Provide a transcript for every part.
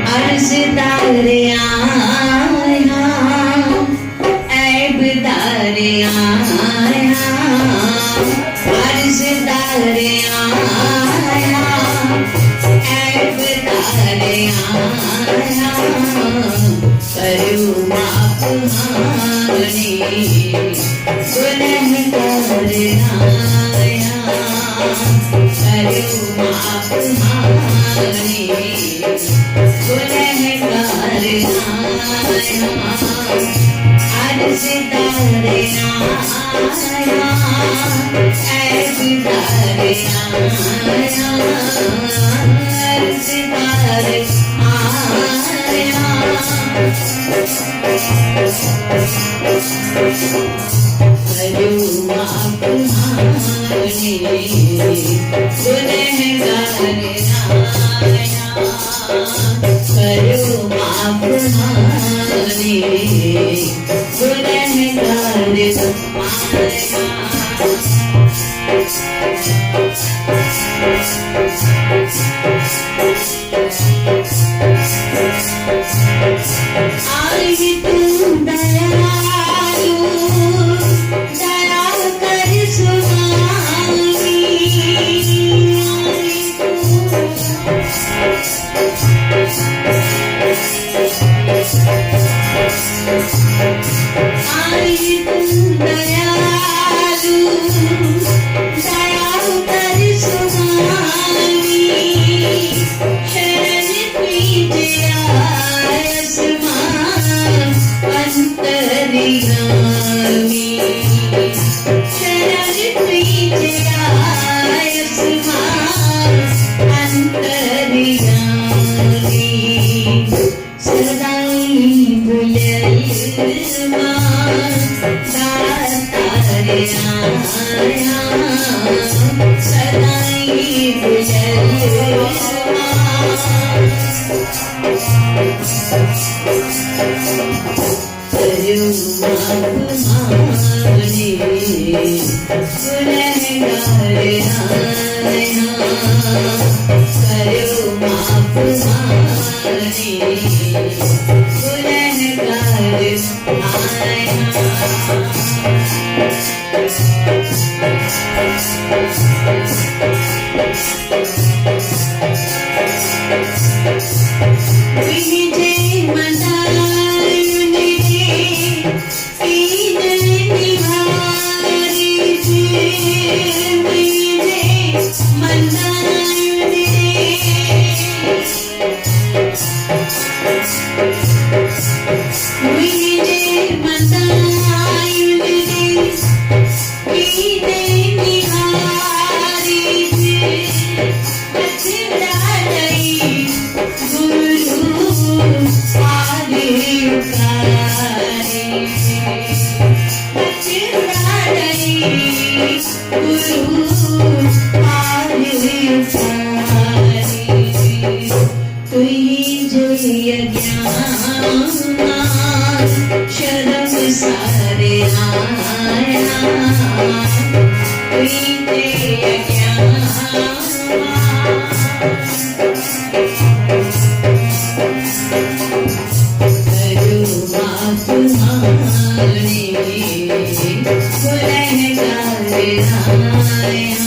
अर्ज तारे आया, ऐब तारे आया, अर्ज तारे आया, ऐब तारे आया, करूँ माफ मांगने गुनहगार आया, करूँ माफ मांगने गुनहगार आया, अर्ज तारे आया, ऐब तारे आया, अर्ज तारे आया, करूँ माफ मांगने गुनहगार आया, करूँ माफ मांगने गुनहगार आया। आई तू दयालु, दया कर सुनामी, आई तू दयालु, दया कर सुनामी, शरण तुझे आसमान अंतर्यामी, शरण तुझे आसमान अंतर्यामी, सदाई बुलंदमान दातार आया, सदाई बुलंदमान, करूँ माफ मांगने गुनहगार आया, करूँ माफ मांगने गुनहगार आया। विजय मनायुने कीन निहारी जे, विजय मनायुने, विजय मनायुने कीन निहारी जे, अचराई गुरु आले उतारे, अचराई गुरु आले उतारे, तुई जय ज्ञान शर्म सारे आया, तुई जय ज्ञान करूँ माफ मांगने गुनहगार आया,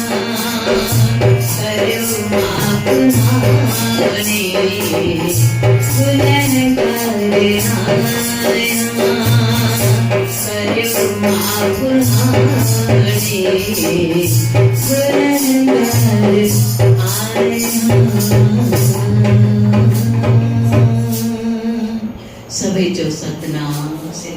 करूँ माफ मांगने गुनहगार आया, करूँ माफ मांगने गुनहगार आया। सभी जो सतनाम से